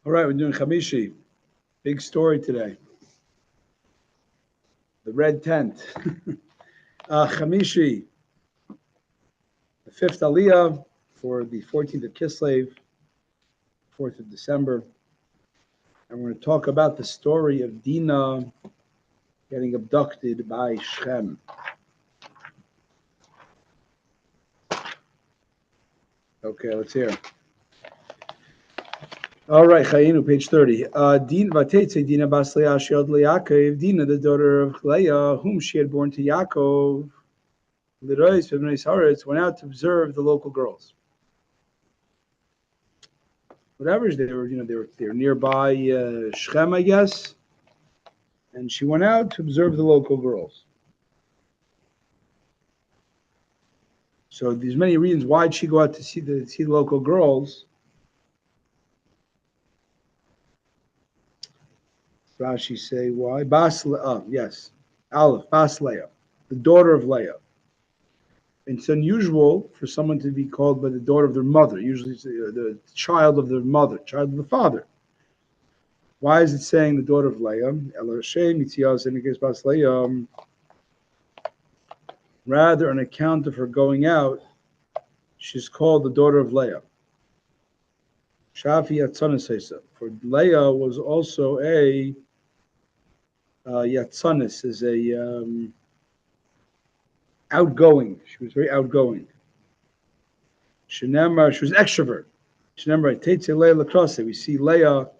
All right, we're doing Chamishi. Big story today. The red tent. Chamishi, the fifth Aliyah for the 14th of Kislev, 4th of December. And we're going to talk about the story of Dinah getting abducted by Shem. Okay, let's hear. All right, Chayinu, page 30. Dinah bas Leah sheld Yaakov, Dinah, the daughter of Leah, whom she had born to Yaakov, went out to observe the local girls. Whatever, they were nearby Shechem, I guess, and she went out to observe the local girls. So there's many reasons why'd she go out to see the local girls. Rashi say why? Yes, Aleph, Bas Leah, the daughter of Leah. It's unusual for someone to be called by the daughter of their mother. Usually it's the child of their mother, child of the father. Why is it saying the daughter of Leah? Rather, on account of her going out, she's called the daughter of Leah. Shafi Yatzanis. For Leah was also a Yatzanis, is a outgoing. She was very outgoing. She was extrovert. We see Leah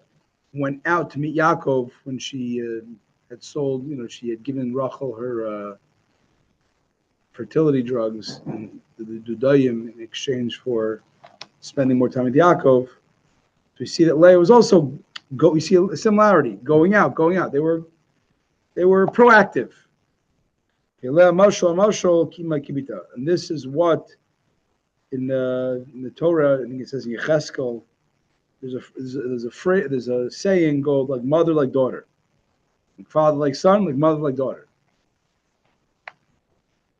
went out to meet Yaakov when she had sold, she had given Rachel her fertility drugs and the Dudayim in exchange for spending more time with Yaakov. So we see that Leah was also we see a similarity, going out. They were proactive. And this is what in the Torah, I think it says in Yecheskel, there's a saying called like mother like daughter, like father like son, like mother like daughter.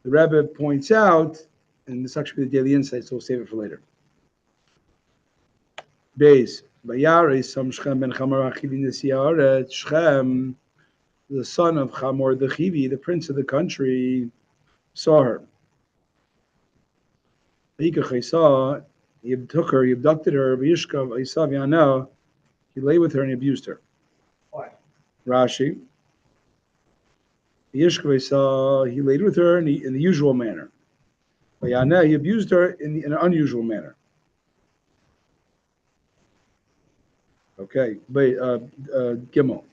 The Rebbe points out, and this actually the daily insight, so we'll save it for later. Beis Bayare Sam Shechem ben Chamor Achivi Nesiaret Shechem, the son of Chamor the Chivi, the prince of the country, saw her. He took her, he abducted her, he lay with her and he abused her. Why? Rashi. He laid with her in the usual manner. He abused her in an unusual manner. Okay, Gimel.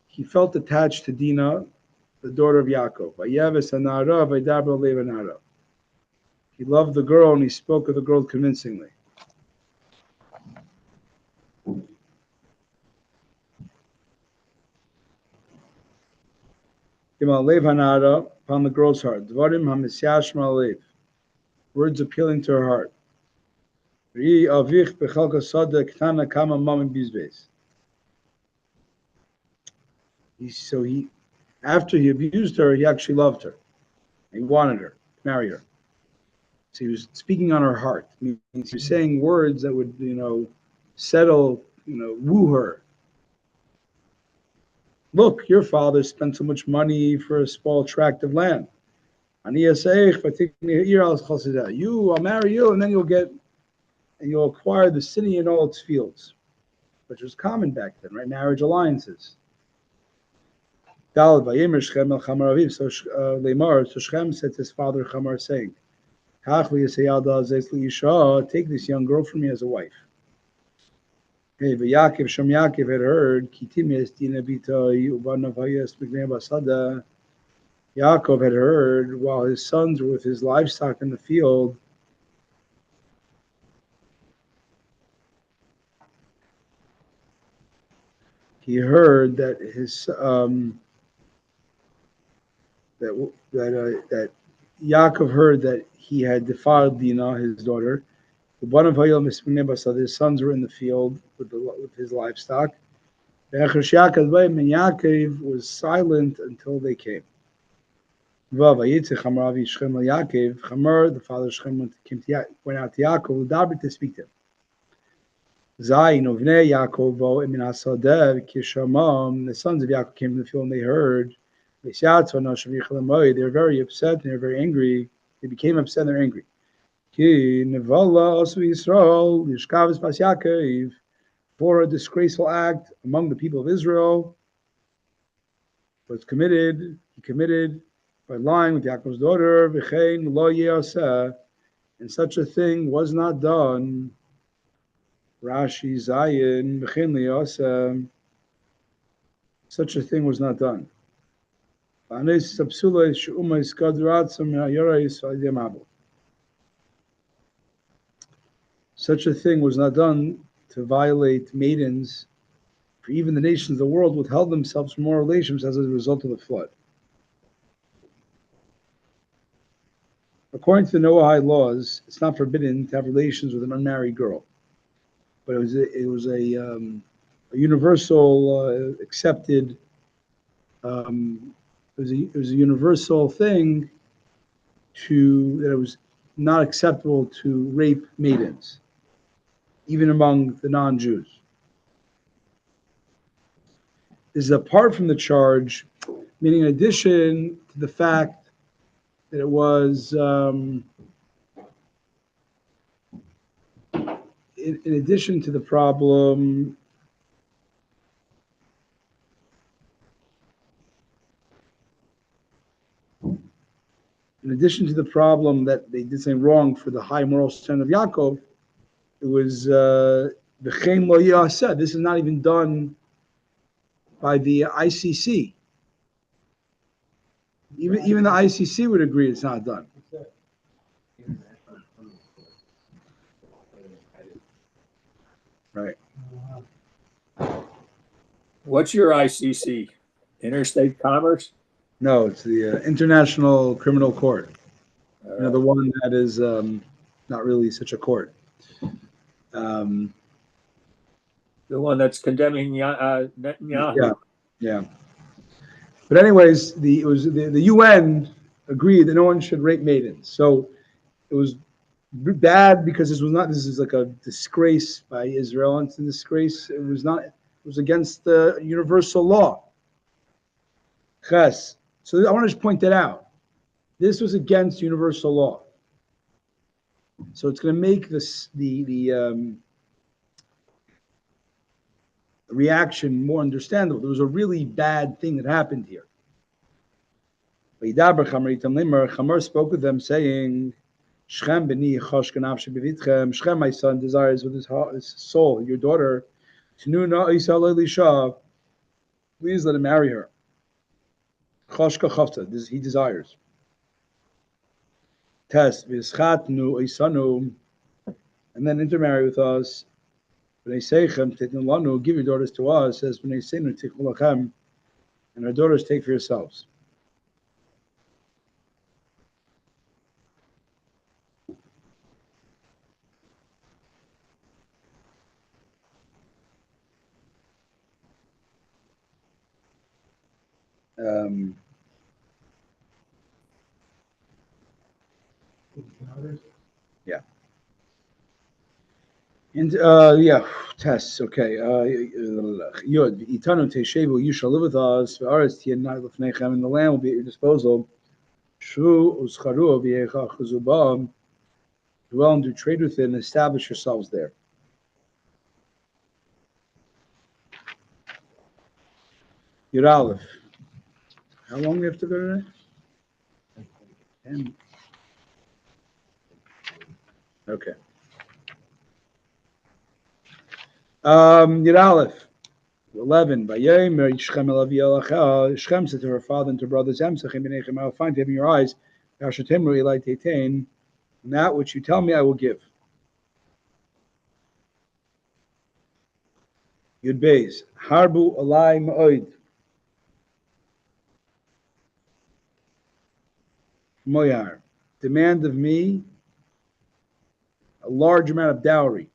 He felt attached to Dinah, the daughter of Yaakov. He loved the girl and he spoke of the girl convincingly. Upon the girl's heart. Words appealing to her heart. After he abused her, he actually loved her. He wanted her, marry her. So he was speaking on her heart. He was saying words that would, settle, woo her. Look, your father spent so much money for a small tract of land. You, I'll marry you, and then you'll acquire the city and all its fields, which was common back then, right? Marriage alliances. So Lemar, so Shem said to his father Chamar, saying, take this young girl from me as a wife. Hey, Yaakov had heard, Yaakov had heard while his sons were with his livestock in the field, he heard that his that Yaakov heard that he had defiled Dinah, his daughter. His sons were in the field with his livestock. And Yaakov was silent until they came. Vayitze Chamar Avi Shechem Yaakov. Chamar, the father of Shechem, went out to Yaakov, Daber to speak to him. Zayin Ovnei Yaakov Bo Emin Asadeh Kishamam. The sons of Yaakov came to the field and they heard. They were very upset and they were very angry. They became upset and they're angry. Ki Nevala Osu Yisrael Yishkavas Bas Yaakov, for a disgraceful act among the people of Israel was committed. He committed by lying with Yaakov's daughter. V'chein lo yaseh, and such a thing was not done. Rashi Zayin v'chein lo yaseh, such a thing was not done. Such a thing was not done to violate maidens, for even the nations of the world withheld themselves from more relations as a result of the flood. According to the Noahide laws, it's not forbidden to have relations with an unmarried girl, but it was a universal accepted. It was a universal thing that it was not acceptable to rape maidens, even among the non-Jews. This is apart from the charge, meaning in addition to the fact that it was, in addition to the problem, that they did something wrong for the high moral standard of Yaakov, it was the Chaim Lo Yaseh. This is not even done by the ICC. Even the ICC would agree it's not done. Right. What's your ICC? Interstate Commerce? No, it's the International Criminal Court. The one that is not really such a court. The one that's condemning Netanyahu. Yeah. But anyways, the UN agreed that no one should rape maidens. So it was bad because this is like a disgrace by Israel, and it's a disgrace. It was against the universal law. Ches. So I want to just point that out. This was against universal law. So it's going to make the reaction more understandable. There was a really bad thing that happened here. Chamar spoke with them, saying, Shechem, my son, desires with his soul, your daughter, please let him marry her. He desires. Test, and then intermarry with us. Give your daughters to us, says, and our daughters take for yourselves. Yeah. And tests. Okay. Yud itanu teshevu. You shall live with us. V'aretz tiyanai lefnechem, and the land will be at your disposal. Shu uscharu v'yecha chuzubam. Dwell and do trade with it, and establish yourselves there. Yud Aleph. How long do we have to go today? 10. Okay. Yud Aleph. 11. Shechem said to her father and to brothers, I will find to have in your eyes, and that which you tell me I will give. Yud Beis. Harbu alai ma'od. Moyar. Demand of me a large amount of dowry.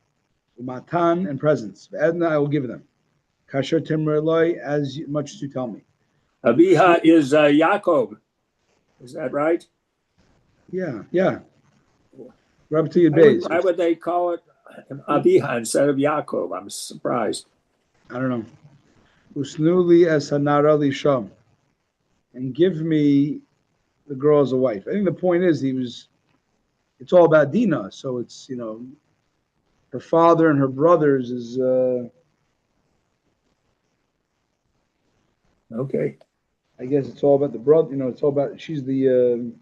Matan and presents. Edna, I will give them. Kasher timur eloi, as much as you tell me. Abiha is Yaakov. Is that right? Yeah. Rub to your Why would, base. why would they call it an Aviha instead of Yaakov? I'm surprised. I don't know. Usnuli es hanara lisham, and give me the girl as a wife. I think the point is it's all about Dina. So it's, her father and her brothers is, Okay. I guess it's all about the brother, it's all about, she's the,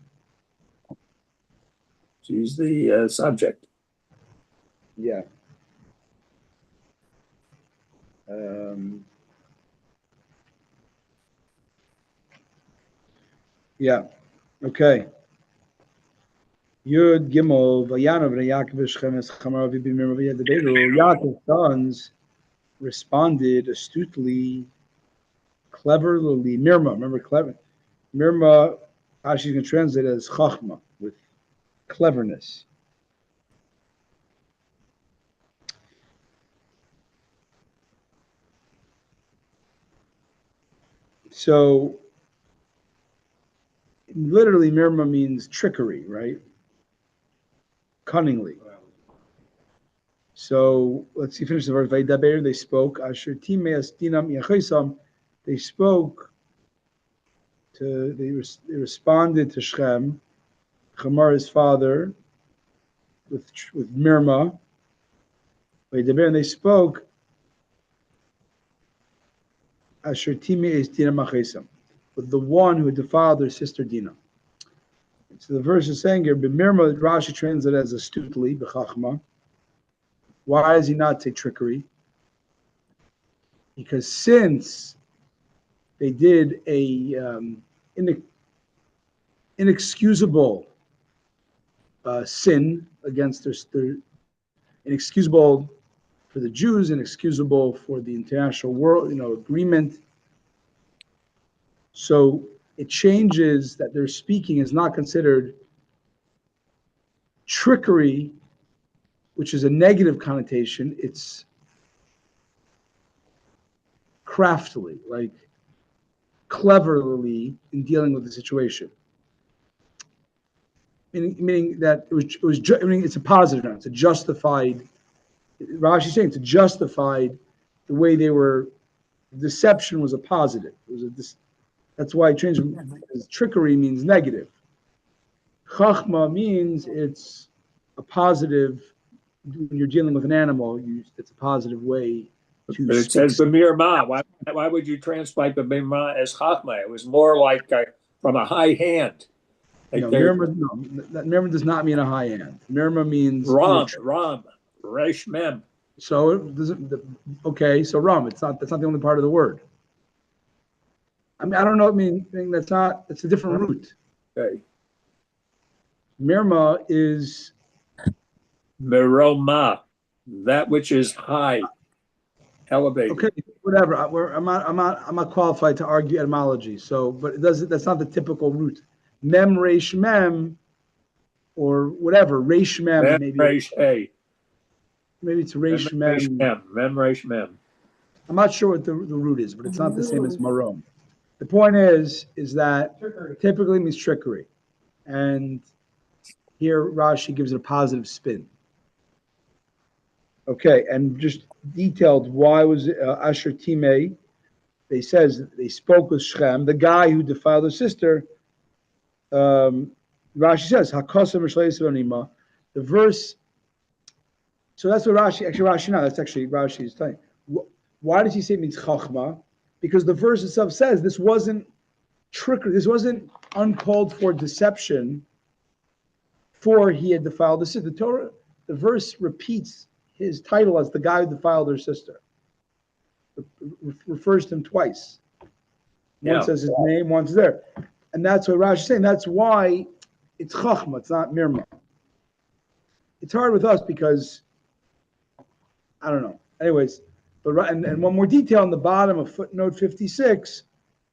She's the subject. yeah. Um, yeah. Okay. Yud Gimel Vayanov and Yaakov Shchemes Chamar Vibim Yadaberu. Yaakov's sons responded astutely, cleverly. Mirma, remember clever. Mirma, Rashi can translate it as chachma, with cleverness. So, literally, Mirma means trickery, right? Cunningly. So let's see, finish the verse. Vaydaber, they spoke. Asher timeas dinam yachesam, they spoke to. They responded to Shem, Chamar, his father, with Mirma. Vaydaber, and they spoke. Asher timeas dinam yachesam, with the one who defiled their sister Dinah. So the verse is saying here, B'mirma, Rashi translates it as astutely, b'chachma. Why does he not say trickery? Because since they did a inexcusable sin against their inexcusable for the Jews, inexcusable for the international world, agreement. So it changes that their speaking is not considered trickery, which is a negative connotation. It's craftily, like cleverly in dealing with the situation. Meaning that it's a positive now. It's a justified. Rashi's saying it's a justified the way they were. Deception was a positive. That's why I changed. Trickery means negative. Chachma means it's a positive. When you're dealing with an animal, it's a positive way to. But it says B'mir Ma. Why would you translate B'mir Ma as Chachma? It was more like from a high hand. Like Mirma does not mean a high end. Mirma means Ram, Resh Mem. So it doesn't. Okay, so Ram. That's not the only part of the word. I mean, I don't know. I mean, that's not. It's a different root. Okay. Mirma is Meroma, that which is high, elevated. Okay, whatever. I'm not qualified to argue etymology. So, but it doesn't. That's not the typical root. Mem resh mem, or whatever. Resh mem, Mem maybe. resh a. Maybe it's resh mem. Mem resh mem. I'm not sure what the root is, but it's not the same as marom. The point is that typically means trickery, and here Rashi gives it a positive spin. Okay, and just detailed why was it Asher Timei? They spoke with Shem, the guy who defiled his sister. Rashi says Hakosam Mishlei the verse. So that's what that's actually Rashi's telling. Why does he say it means Chachma? Because the verse itself says this wasn't trickery, this wasn't uncalled for deception, for he had defiled the sister. The verse repeats his title as the guy who defiled her sister. Refers to him twice. One says his name, one's there. And that's what Rashi is saying. That's why it's Chachma, it's not Mirma. It's hard with us because, I don't know. Anyways, and one more detail on the bottom of footnote 56.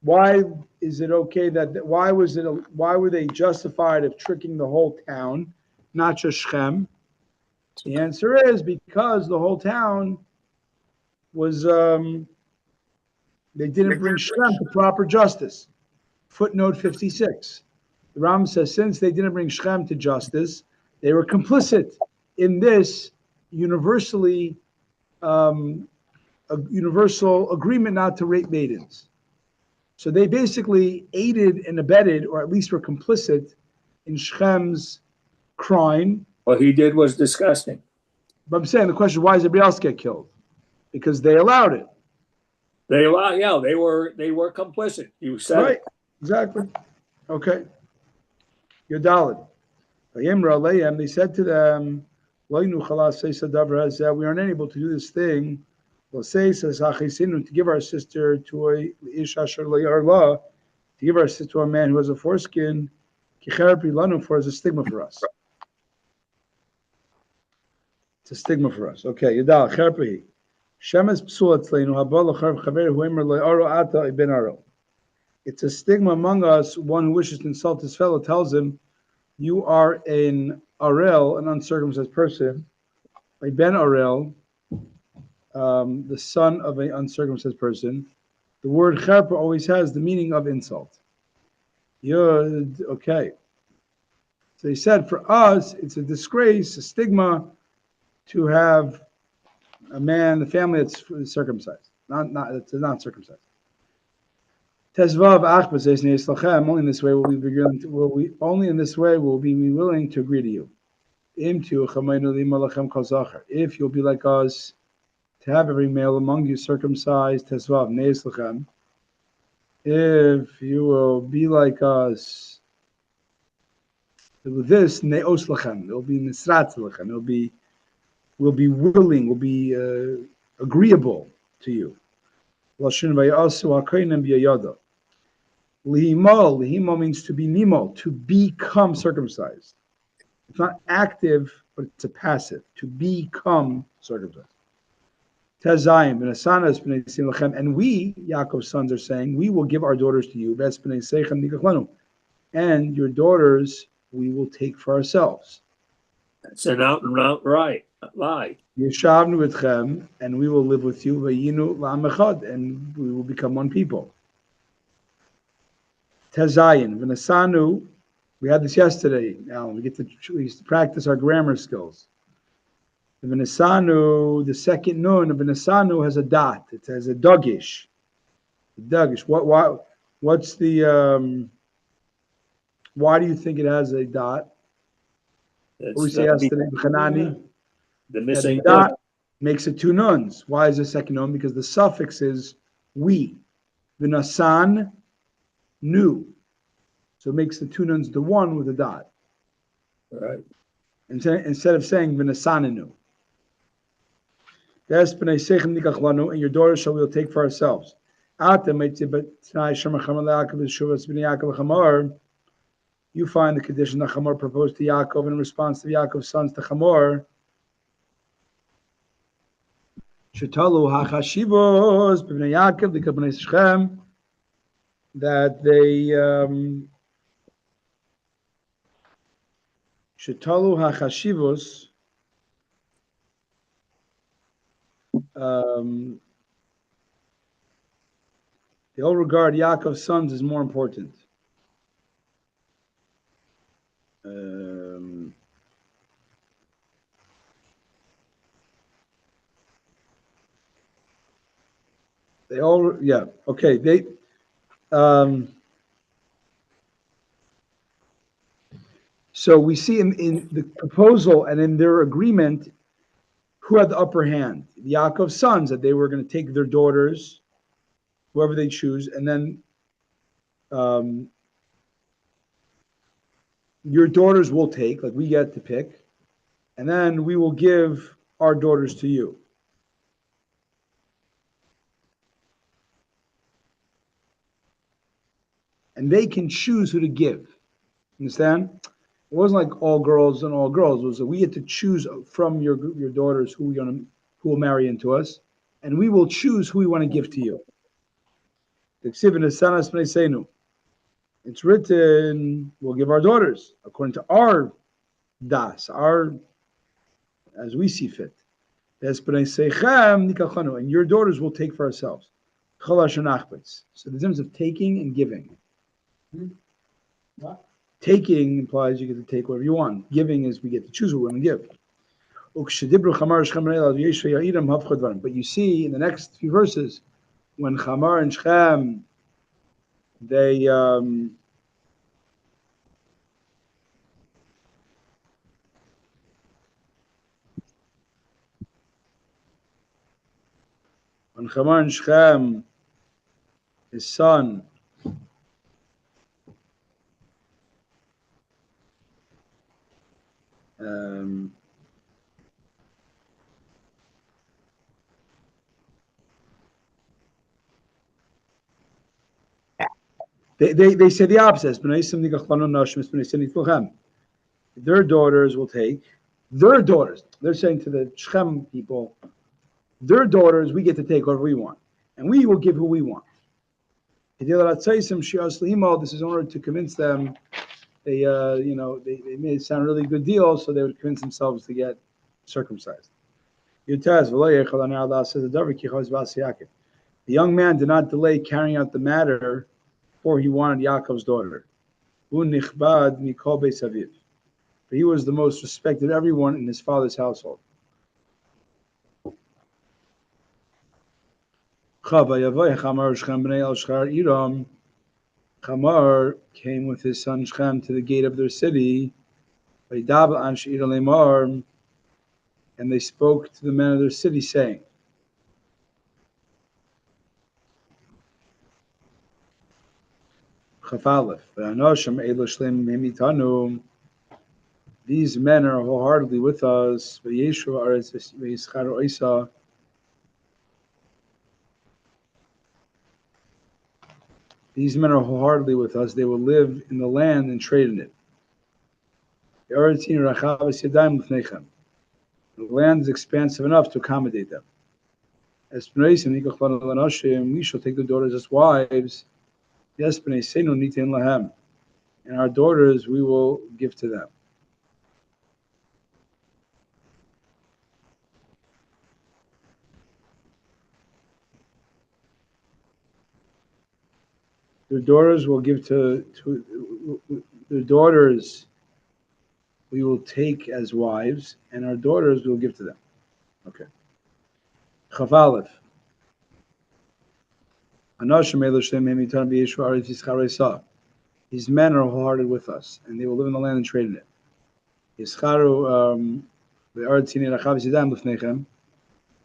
Why is it okay why were they justified of tricking the whole town, not just Shem? The answer is because the whole town was they didn't bring Shem to proper justice. Footnote 56. The Ram says, since they didn't bring Shechem to justice, they were complicit in this universally a universal agreement not to rape maidens. So they basically aided and abetted, or at least were complicit in Shechem's crime. What he did was disgusting. But I'm saying the question: why does everybody else get killed? Because they allowed it. They were complicit. You said Right? it. Exactly. Okay. Yodalid. They said to them, we aren't able to do this thing. To give our sister to a to give our sister to a man who has a foreskin, for is a stigma for us. It's a stigma for us. Okay, Yadal, Cherpi. Shemes psul atzleinu haba l'chav chaver huemer le'aro ata ibn aro. It's a stigma among us. One who wishes to insult his fellow tells him, "You are an arel, an uncircumcised person, a ben arel, the son of an uncircumcised person." The word cherpa always has the meaning of insult. Okay. So he said, for us, it's a disgrace, a stigma, to have a man, the family that's circumcised, it's not circumcised. Tezvav achba says, only in this way only in this way will we be willing to agree to you. If you'll be like us, to have every male among you circumcised, tezvav neis lachem. If you will be like us, with this neos lachem, it'll be nisrat lachem. We'll be willing, we'll be agreeable to you. Lihimo means to be nimo, to become circumcised. It's not active, but it's a passive, to become circumcised. Tezayim, and we, Yaakov's sons, are saying, we will give our daughters to you, and your daughters we will take for ourselves. It's an out and out lie. Yeshavnu v'tchem, and we will live with you, v'yinu la'am echad, and we will become one people. Tezayin, v'nasanu, we had this yesterday. Now we used to practice our grammar skills. The v'nasanu, the second nun of v'nasanu has a dot. It has a dogish. Dogish. What's the? Why do you think it has a dot? What we say yesterday, Chanani. The missing dot makes it two nuns. Why is the second nun? Because the suffix is we. V'nasan, nu. So it makes the two nuns the one with a dot. Right. Instead of saying v'nasaninu. And your daughters shall we will take for ourselves. You find the condition that Chamor proposed to Yaakov in response to Yaakov's sons to Chamor. That they Shetalu hachashivos, they all regard Yaakov's sons as more important. They all, yeah, okay. So we see in the proposal and in their agreement, who had the upper hand? Yaakov's sons, that they were going to take their daughters, whoever they choose, and then your daughters will take, like we get to pick, and then we will give our daughters to you. And they can choose who to give. Understand? It wasn't like all girls and all girls. It was that we had to choose from your daughters who will marry into us, and we will choose who we want to give to you. It's written, we'll give our daughters according to our das, as we see fit. And your daughters will take for ourselves. So the difference of taking and giving. What? Taking implies you get to take whatever you want. Giving is we get to choose what we're going to give. But you see in the next few verses, when Chamar and Shechem, they when Chamar and Shechem, his son, um, they say the opposite. Their daughters will take their daughters. They're saying to the Shechem people, their daughters, we get to take whatever we want, and we will give who we want. This is in order to convince them. They made it sound a really good deal, so they would convince themselves to get circumcised. The young man did not delay carrying out the matter, for he wanted Yaakov's daughter. But he was the most respected of everyone in his father's household. Chamar came with his son Shechem to the gate of their city, and they spoke to the men of their city, saying, these men are wholeheartedly with us. These men are wholeheartedly with us. They will live in the land and trade in it. The land is expansive enough to accommodate them. We shall take the daughters as wives. And our daughters we will give to them. Their daughters will give to their daughters we will take as wives, and our daughters we will give to them. Okay. Chav these men are wholehearted with us, and they will live in the land and trade in it.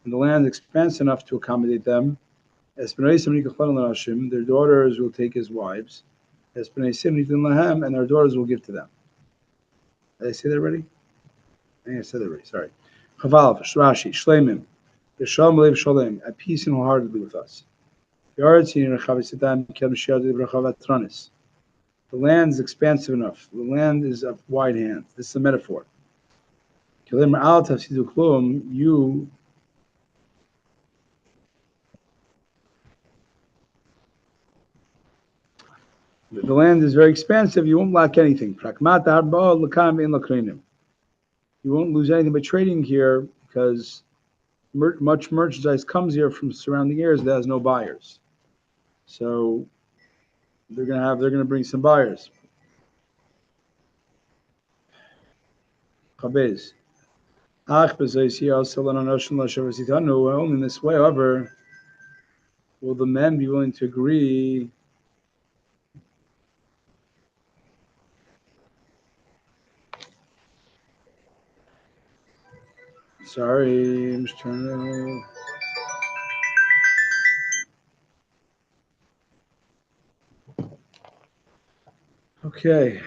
And the land is expansive enough to accommodate them. Their daughters will take as wives, and their daughters will give to them. Did I say that already? I think I said that already. Sorry. Rashi, Shleimim, Yesham Lev Shalem, at peace and wholeheartedly with us. The land is expansive enough. The land is of wide hands. This is a metaphor. You the land is very expansive. You won't lack anything. You won't lose anything by trading here because much merchandise comes here from surrounding areas that has no buyers. So they're gonna bring some buyers. Chabez. Only in this way, however, will the men be willing to agree sorry, I'm just trying to okay.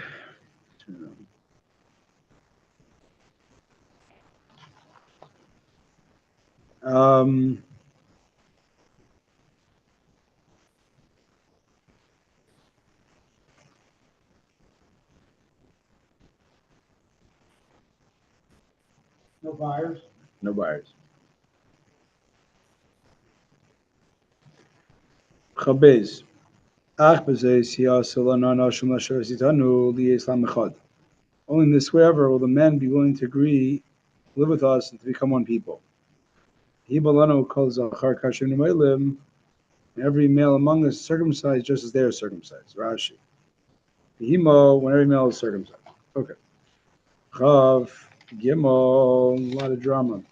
No buyers. No buyers. Chabez. Only in this way ever will the men be willing to agree, live with us, and to become one people. Every male among us circumcised just as they are circumcised. Rashi. Behimo, when every male is circumcised. Okay. Chav, Gimel, a lot of drama.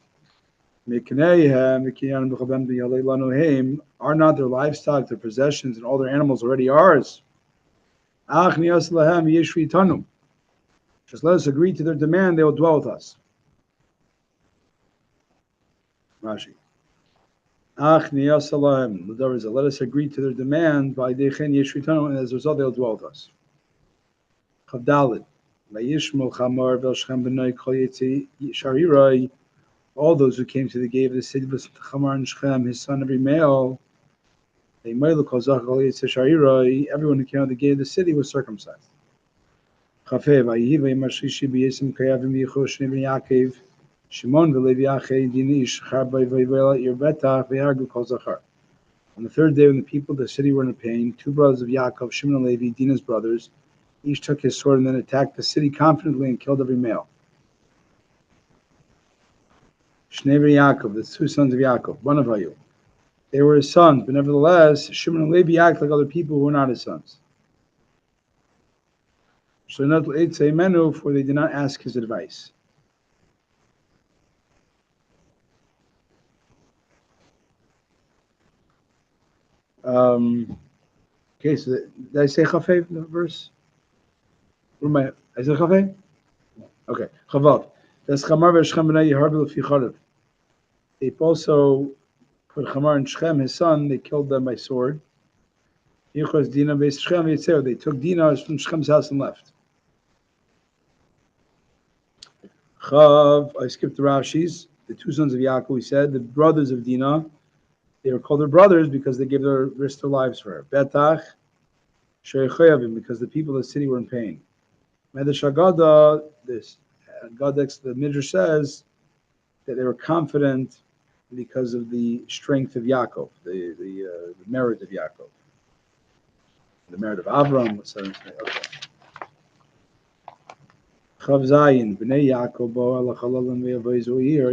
Are not their livestock, their possessions, and all their animals already ours? Just let us agree to their demand, they will dwell with us. Rashi. Let us agree to their demand, and as a result, they will dwell with us. Chavdalid. All those who came to the gate of the city, Chamar and Shechem, his son, every male, everyone who came out the gate of the city was circumcised. Shimon On the third day, when the people of the city were in pain, two brothers of Yaakov, Shimon and Levi, Dinah's brothers, each took his sword and then attacked the city confidently and killed every male. Shnei Yaakov, the two sons of Yaakov, one of Ayu. They were his sons, but nevertheless, Shimon and Levi act like other people who were not his sons. For they did not ask his advice. Okay, so did I say Chafei in the verse? Where am I? I said Chafei? Okay, Chavav. That's Chamar v'Shechem b'nai Yeharbi l'fi Charav. They also put Chamar and Shechem, his son, they killed them by sword. Yichos Dina b'Shechem v'Yitzeo. They took Dina from Shechem's house and left. Chav, I skipped the Rashi's. The two sons of Yaakov, we said, the brothers of Dina, they were called their brothers because they gave their risked their lives for her. Betach, Shechoyavim, because the people of the city were in pain. Medrash Agada, this Gadex, the Midrash says that they were confident because of the strength of Yaakov, the merit of Yaakov, the merit of Avram. Okay. Chav Zayin, Bnei Yaakov,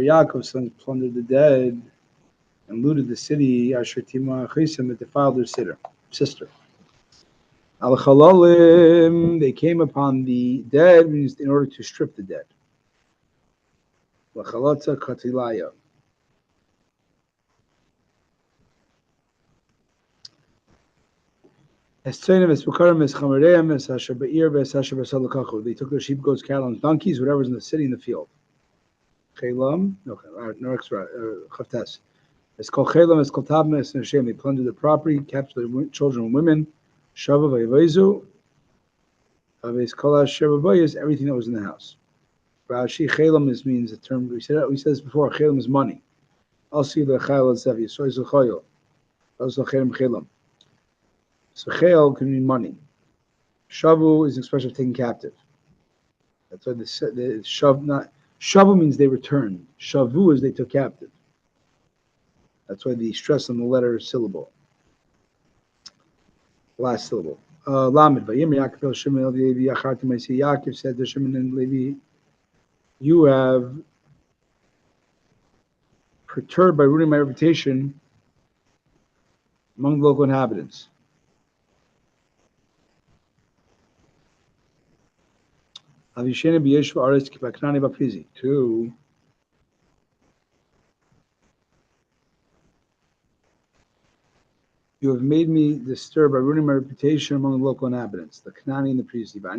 Yaakov's sons plundered the dead and looted the city. Asher Tima Achisim, that defiled their sister. Al Chalalim, they came upon the dead means in order to strip the dead. Lachalotza Katilaya. They took their sheep, goats, cattle, and donkeys, whatever's in the city and the field. Chelam, no, Chavtes. It's called Chelam, it's called Tabnes and Hashem. They plundered the property, captured their children and women. Shava Vayivazu, Aves Kala Shevabayas, everything that was in the house. Rashi Chelam means a term, we said this before, Chelam is money. Also the Chayil Zevi, so is the Chayil. Also Chelam. So chayil can mean money. Shavu is an expression of taking captive. That's why the shavu means they returned. Shavu is they took captive. That's why the stress on the letter syllable. Last syllable. Lamed. Yaakov said to Shimon and Levi, you have perturbed by ruining my reputation among the local inhabitants. Two, you have made me disturbed by ruining my reputation among the local inhabitants, the Kanani and the priestly. And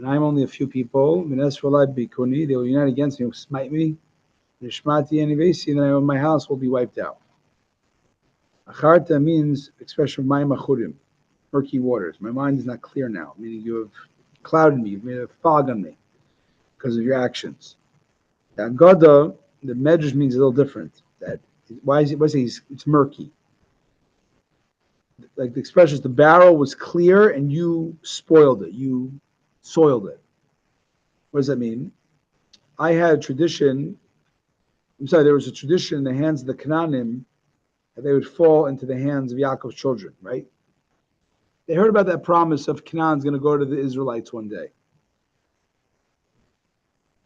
I am only a few people. They will unite against me, will smite me. And then my house will be wiped out. Acharta means expression of mayim achurim, murky waters. My mind is not clear now, meaning you have clouded me, you've made a fog on me because of your actions. The Agada, the Medrash means a little different. That why is it's murky? Like the expression is the barrel was clear and you spoiled it, you soiled it. What does that mean? There was a tradition in the hands of the Canaanim that they would fall into the hands of Yaakov's children, right? They heard about that promise of Canaan's going to go to the Israelites one day.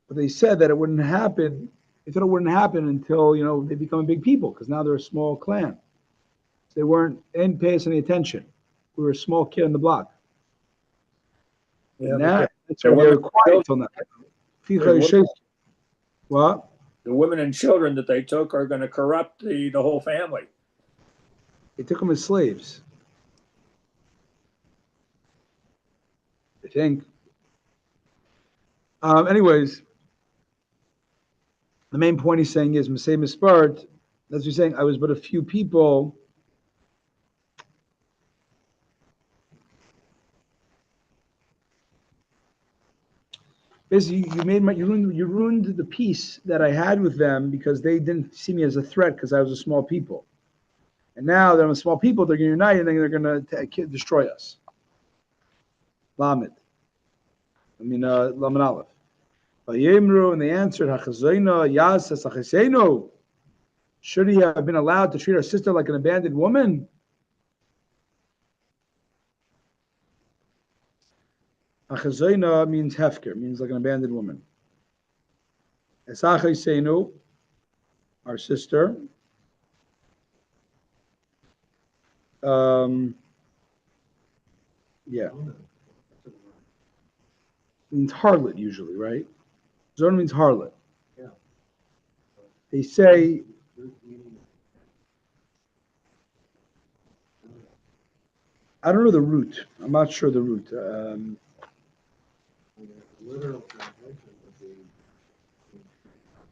But they said that it wouldn't happen. They thought it wouldn't happen until, they become a big people, because now they're a small clan. So they didn't pay us any attention. We were a small kid on the block. Yeah, And but that's the why women, they're quiet till now. What? the women and children that they took are going to corrupt the whole family. They took them as slaves. I think. Anyways, the main point he's saying is Masay Mispart. That's what he's saying. I was but a few people. Basically, you ruined the peace that I had with them because they didn't see me as a threat because I was a small people. And now that I'm a small people, they're going to unite and then they're going to destroy us. Lamed. Lamed Aleph. Vayemru, and they answered, Hachazayna, Yas, Achaseno. Should he have been allowed to treat our sister like an abandoned woman? Achazayna means hefker, means like an abandoned woman. Esachasenu, our sister. Yeah. Means harlot usually, right? Zona means harlot. Yeah. They say I don't know the root. I'm not sure the root. Literal translation would be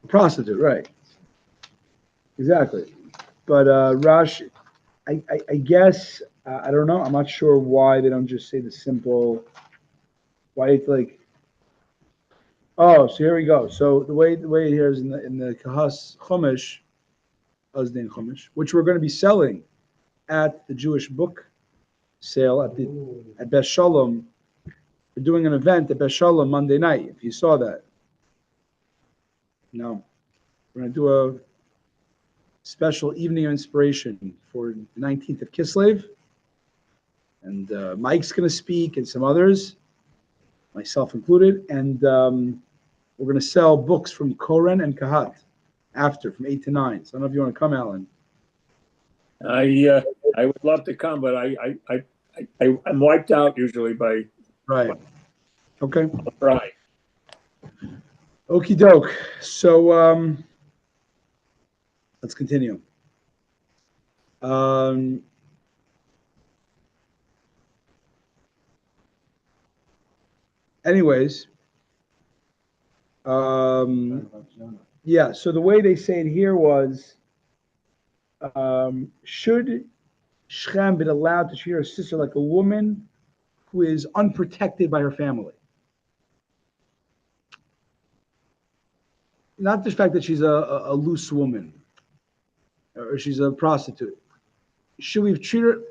Prostitute, right? Exactly. But Rashi, I guess I don't know. I'm not sure why they don't just say the simple. Why it's like. Oh, so here we go. So the way here is in the Kahas Chumash, Uzdin Chumash, which we're going to be selling at the Jewish book sale at Beth Shalom. We're doing an event at Beth Shalom Monday night. If you saw that, no, we're going to do a special evening of inspiration for the 19th of Kislev, and Mike's going to speak and some others, myself included, and we're going to sell books from Koren and Kahat after from 8 to 9. So I don't know if you want to come, Alan. I would love to come, but I'm wiped out usually by Right. Okay. Friday. Okie doke. So let's continue. Anyways, yeah. So the way they say it here was, should Shechem be allowed to treat her sister like a woman who is unprotected by her family? Not the fact that she's a loose woman or she's a prostitute. Should we treat her?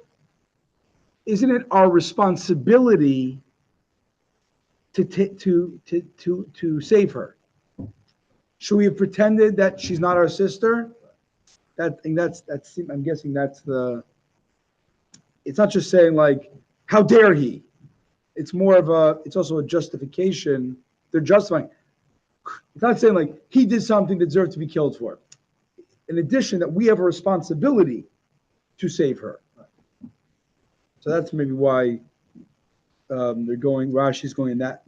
Isn't it our responsibility to save her? Should we have pretended that she's not our sister? That's I'm guessing that's the. It's not just saying like, how dare he? It's more of a. It's also a justification. They're justifying. It's not saying like he did something that deserved to be killed for. In addition, that we have a responsibility to save her. So that's maybe why they're going. Rashi's going in that.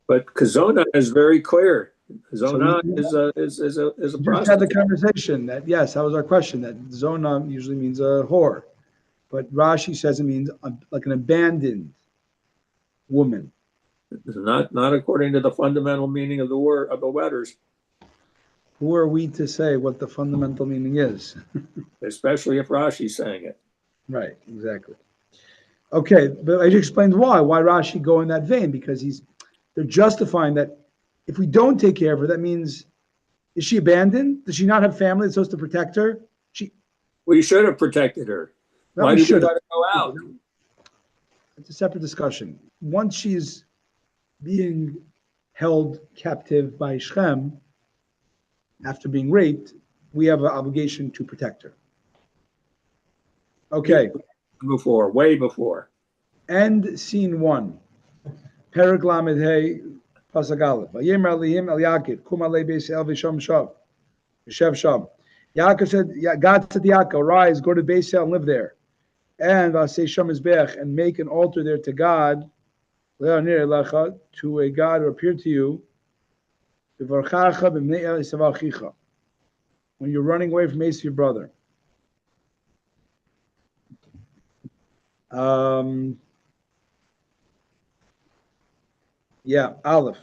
But Kazona is very clear. Kazona So is a just had prostitute. the conversation that yes, that was our question. That zona usually means a whore, but Rashi says it means like an abandoned woman. It's not according to the fundamental meaning of the word of the letters, Who are we to say what the fundamental meaning is? especially if Rashi's saying it. Right, exactly. Okay, but I just explained why Rashi go in that vein, because they're justifying that if we don't take care of her, that means, is she abandoned? Does she not have family that's supposed to protect her? We should have protected her. No, Why we did we should let her go out? It's a separate discussion. Once she's being held captive by Shechem after being raped, we have an obligation to protect her. Okay. Way before. End scene 1. Perek Lamed Hey Pasuk Aleph. Vayemer Alihim El Yaakov Kum Alei Beis El V'Sham Sham V'Shev Sham. God said to Yaakov, arise, go to Beis El and live there, and Vasei Sham Mizbeach, and make an altar there to God, to a God who appeared to you when you're running away from Esau, your brother. Yeah, Aleph.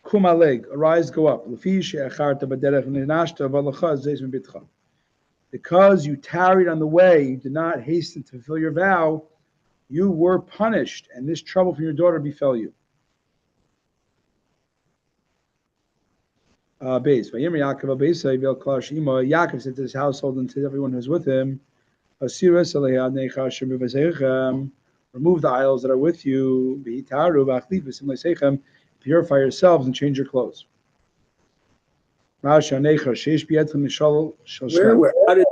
Kumaleg, arise, go up. Because you tarried on the way, you did not hasten to fulfill your vow, you were punished, and this trouble from your daughter befell you. Base. Yaakov said to his household and to everyone who's with him, remove the idols that are with you, purify yourselves and change your clothes. How did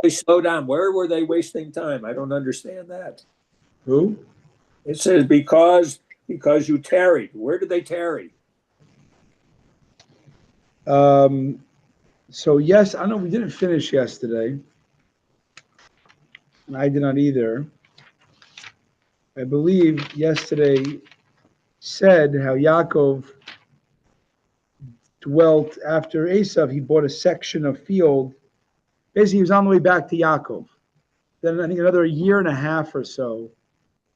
they slow down? Where were they wasting time? I don't understand that. Who? It says because you tarried. Where did they tarry? So yes, I know we didn't finish yesterday, and I did not either. I believe yesterday said how Yaakov dwelt after Esav. He bought a section of field. Basically, he was on the way back to Yaakov. Then I think another year and a half or so,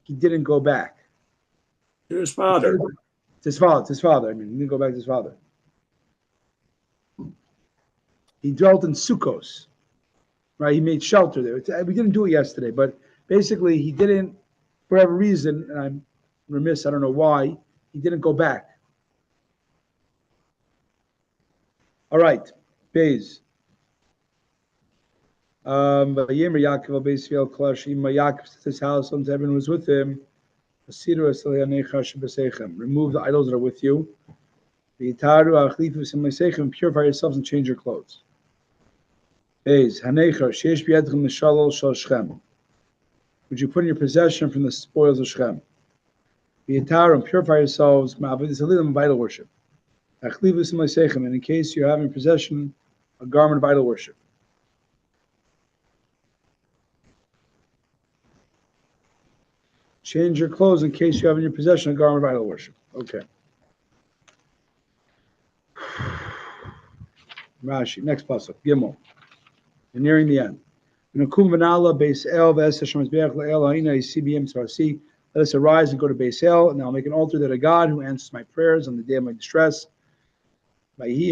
he didn't go back. To his father. To his father. I mean, he didn't go back to his father. He dwelt in Sukkos, right? He made shelter there. We didn't do it yesterday, but basically he didn't, for whatever reason, and I'm remiss, I don't know why, he didn't go back. All right, Bez. Yaakov to his house, and everyone was with him. Remove the idols that are with you. Purify yourselves and change your clothes. Would you put in your possession from the spoils of Shem? And purify yourselves from idol worship. And in case you have in possession a garment of idol worship. Change your clothes in case you have in your possession a garment of idol worship. Okay. Rashi, next pasuk, Gimel. We're nearing the end. Let us arise and go to Beis El, and I'll make an altar to the God who answers my prayers on the day of my distress. And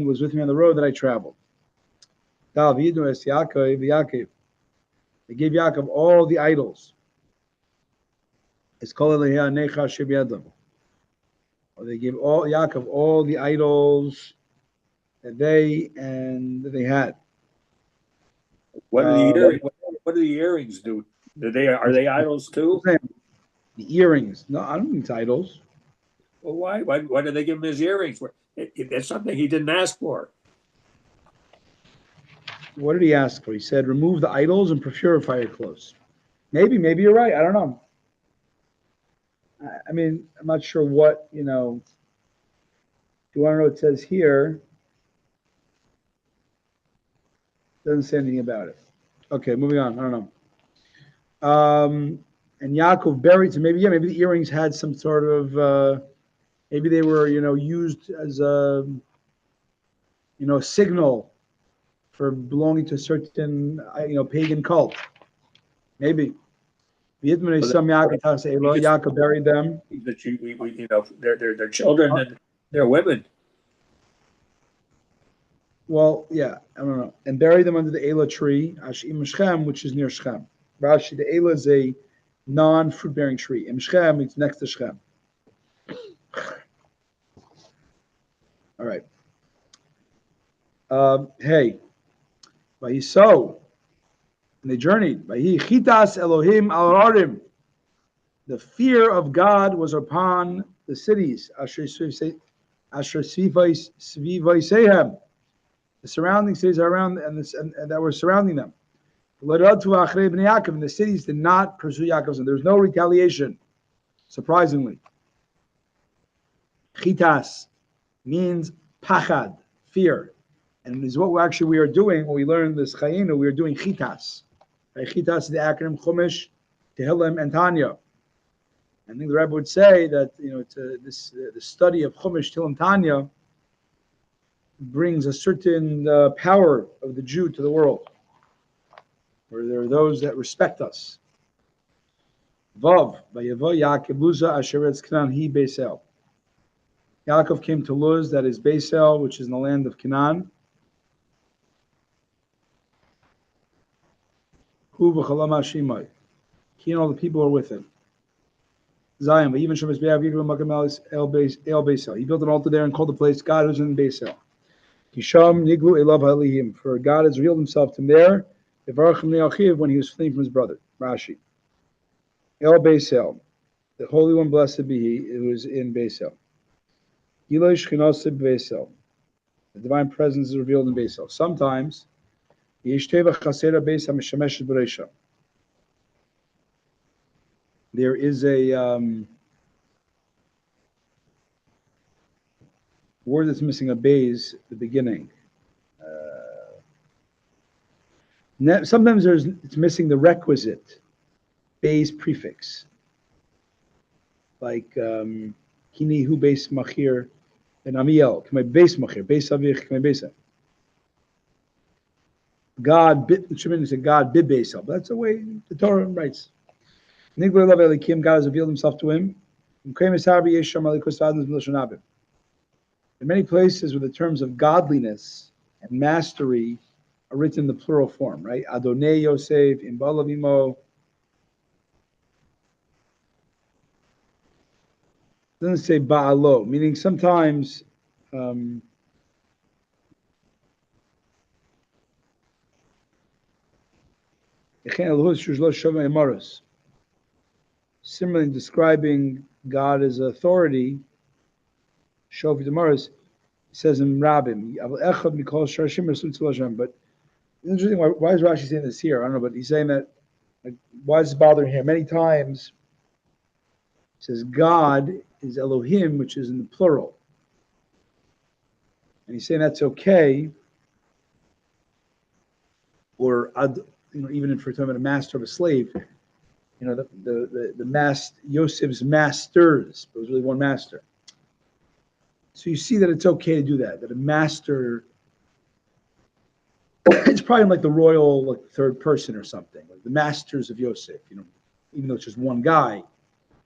was with me on the road that I traveled. They gave Yaakov all the idols. It's called they gave Yaakov all the idols that they had. What do the earrings do? Are they idols too? The earrings? No, I don't think it's idols. Well, why? Why did they give him his earrings? That's something he didn't ask for. What did he ask for? He said, "Remove the idols and purify your clothes." Maybe you're right. I don't know. I mean, I'm not sure what, if you want to know what it says here, it doesn't say anything about it. Okay, moving on. I don't know. And Yaakov buried, so maybe the earrings had some sort of, maybe they were, used as a, signal for belonging to a certain, pagan cult. Maybe. Yaakov buried them. They're children and they're women. Well, yeah, I don't know. And bury them under the Elah tree, Ashim Shechem, which is near Shechem. Rashi, the Elah is a non-fruit-bearing tree. In Shechem, it's next to Shechem. All right. Hey, Vayiso, and they journeyed. Vayichitas Elohim al Arim. The fear of God was upon the cities. Asher Svivaisehem. The surrounding cities are around and that were surrounding them. And the cities did not pursue Yaakov. And there was no retaliation, surprisingly. Chitas means pachad, fear. And is what we are doing when we learn this chayinu, we are doing chitas. Chitas is the acronym Chumash, Tehillim, and Tanya. I think the Rabbi would say that the study of Chumash Tilim Tanya brings a certain power of the Jew to the world, where there are those that respect us. Vav, Vayavo Yaakov Luza Asheretz Canaan Hi Beisel. Yaakov came to Luz, that is Beisel, which is in the land of Canaan. Hu v'chalam hashimai. He and all the people are with him. Zion, even Shemesh Be'av Yigru Makam El Beisel. He built an altar there and called the place God who's in Beisel. Kisham Niglu Elav Halihim. For God has revealed himself to him there. When he was fleeing from his brother. Rashi. El Beisel. The Holy One, blessed be He, who is in Beisel. Eloi Shchinasib Beisel. The divine presence is revealed in Beisel. Sometimes, Yeshteva Chasera Beisel Mishameshet Bereisha. There is a word that's missing a base at the beginning. Sometimes it's missing the requisite base prefix. Like Kini hu base machir and Amiel, K'may base machir, base avich, K'may base. God, the Shemini said God bid base. That's the way the Torah writes. Nigbar Lav Elikim, God has revealed himself to him. In many places where the terms of godliness and mastery are written in the plural form, right? Adonai Yosef, Imbalavimo. It doesn't say Ba'alo, meaning sometimes similarly describing God as authority, Shofi Demaris, says in Rabbim, but interesting, why is Rashi saying this here? I don't know, but he's saying that, like, why is this bothering him? Many times, he says God is Elohim, which is in the plural. And he's saying that's okay, or even if we're talking about a master of a slave, the Yosef's masters, but it was really one master. So you see that it's okay to do that a master, it's probably like the royal, like, third person or something, like the masters of Yosef, even though it's just one guy. In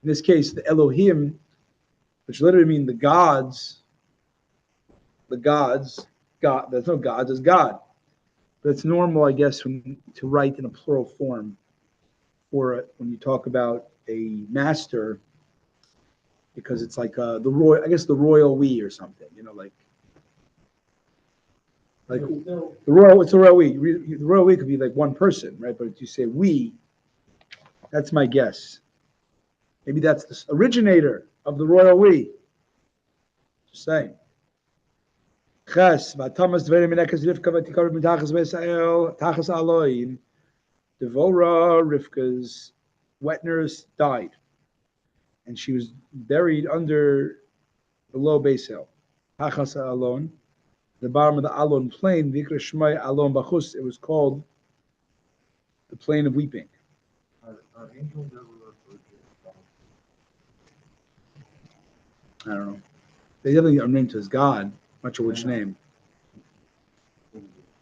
this case, the Elohim, which literally mean the gods, God, there's no gods, there's God. But it's normal, I guess, to write in a plural form for when you talk about a master, because it's like the royal we or something, like the royal. It's a royal we. The royal we could be like one person, right? But if you say we, that's my guess. Maybe that's the originator of the royal we. Just saying. Ches v'atamas dverim minekas Rivka v'tikar mitachas v'esael tachas aloim. Devora, Rivka's wet nurse, died, and she was buried under below Beisel. Tachas alon, the bottom of the Alon plain. Vikra Shmai Alon Bachus. It was called the plain of weeping. Are angels ever referred to? I don't know. They definitely are named as God. I'm not sure which name.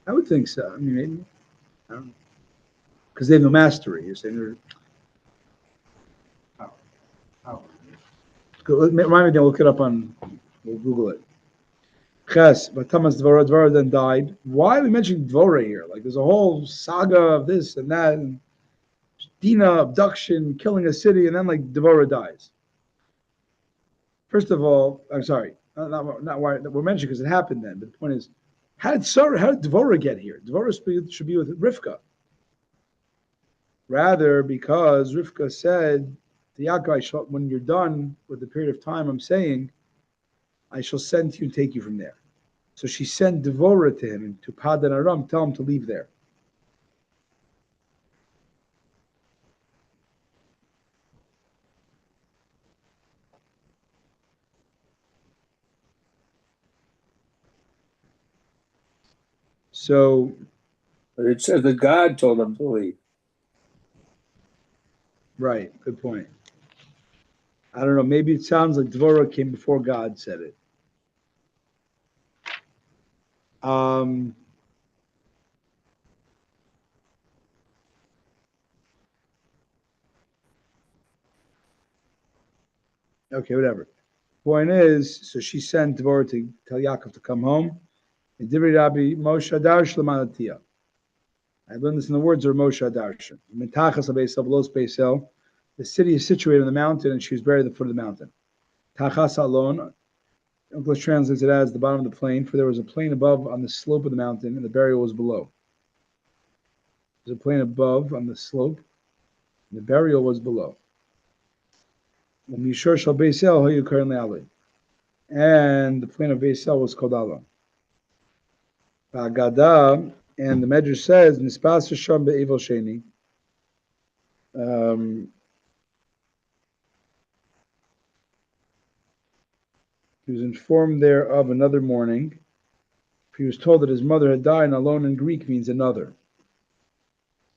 I would think so. I mean, maybe. I don't know. Because they have no mastery. You're saying they're. Remind me, then look it up we'll Google it. Ches, but Thomas Dvora then died. Why are we mentioning Dvora here? Like, there's a whole saga of this and that, and Dina abduction, killing a city, and then like Dvora dies. First of all, I'm sorry, not why we're mentioning, because it happened then. But the point is, how did Dvora get here? Dvora should be with Rivka. Rather, because Rivka said to Yaakov, when you're done with the period of time I'm saying, I shall send you and take you from there. So she sent Dvorah to him, to Padan Aram, tell him to leave there. So, But it says that God told him to leave. right, good point. I don't know. Maybe it sounds like Dvorah came before God said it. Okay, whatever. Point is, so she sent Dvorah to tell Yaakov to come home. And Divri Rabbi Moshe Darsh Lamanatia. I learned this in the words of Moshe Darshan. Mentachas Abeisel, Los Beisel. The city is situated on the mountain, and she was buried at the foot of the mountain. Tachas Alon, English translates it as the bottom of the plain, for there was a plain above on the slope of the mountain, and the burial was below. There's a plain above on the slope, and the burial was below. And the plain of Beisel was called Alon. Ba'agada, and the Medrash says, Nispas Sham be'evil sheni. He was informed thereof another morning. He was told that his mother had died, and alone in Greek means another.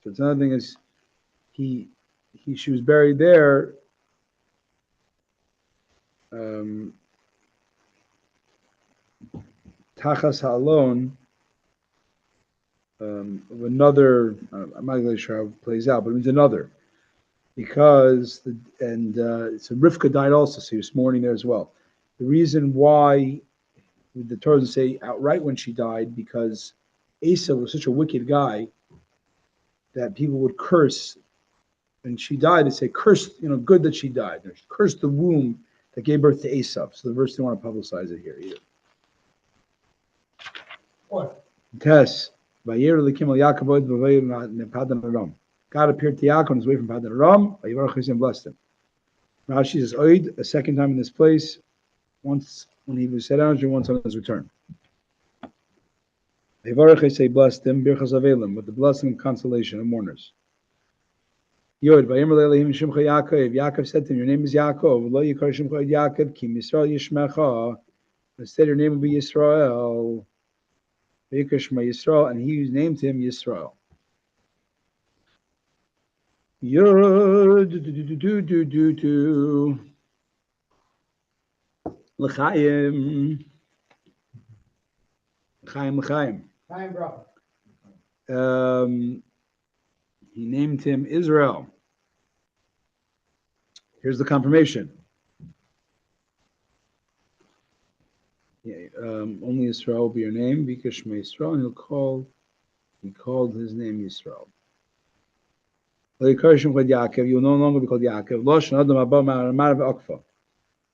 So it's another thing is she was buried there. Tachas ha'alon of another. I'm not really sure how it plays out, but it means another, because so Rivka died also, so he was mourning there as well. The reason why the Torah doesn't say outright when she died, because Asa was such a wicked guy that people would curse. When she died, they say, "Cursed, good that she died." Cursed the womb that gave birth to Asa. So the verse didn't want to publicize it here either. What? Tess, God appeared to Yaakov on his way from Padan Aram. And blessed him. Rashi says, Oid, a second time in this place, once when he was set out, and once on his return. Say blessed him, Birchas Avelim, with the blessing and consolation of mourners. Yod, Yaakov said to him, your name is Yaakov. Lo yikar shemcha Yaakov, Kim Yisrael Yishmecha. Instead, your name will be Yisrael. Yikar Shema Yisrael, and he named him Yisrael. Yod, L'chaim. L'chaim. Time, bro. He named him Israel. Here's the confirmation. Only Israel will be your name, Vika Shema Yisrael, and he called his name Yisrael. You will no longer be called Yaakov.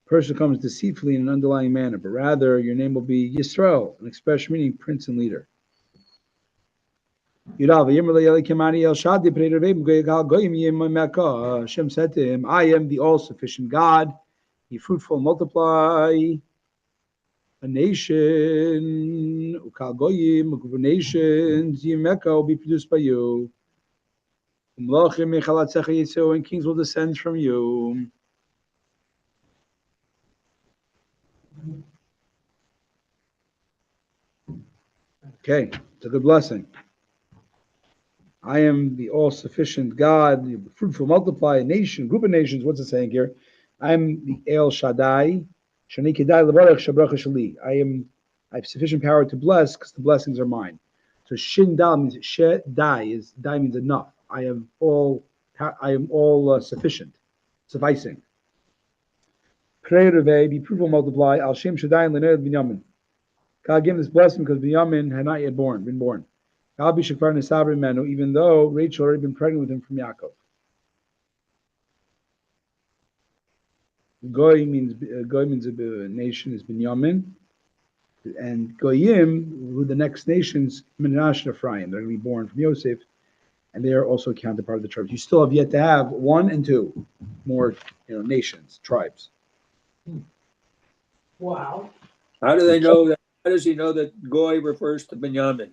Person comes deceitfully in an underlying manner, but rather your name will be Yisrael, an expression meaning prince and leader. Hashem said to him, I am the all-sufficient God. Be fruitful and multiply. A nation, nations, will be produced by you. And kings will descend from you. Okay, it's a good blessing. I am the all-sufficient God, the fruitful, multiply, a nation, group of nations. What's it saying here? I am the El Shaddai. I have sufficient power to bless because the blessings are mine. So Shin Dal means Dai means enough. I am all sufficient, sufficing. Creative A, be fruitful, multiply. Al Shem Shaddai and Lener Binyamin. God gave him this blessing because Binyamin had not yet been born. Even though Rachel had already been pregnant with him from Yaakov. Goy means a nation is Binyamin, and Goyim, who the next nations, Menashe and Ephraim, they're going to be born from Yosef, and they are also counted part of the tribes. You still have yet to have 1 and 2 more, nations, tribes. Wow. How do they know that? How does he know that Goy refers to Binyamin?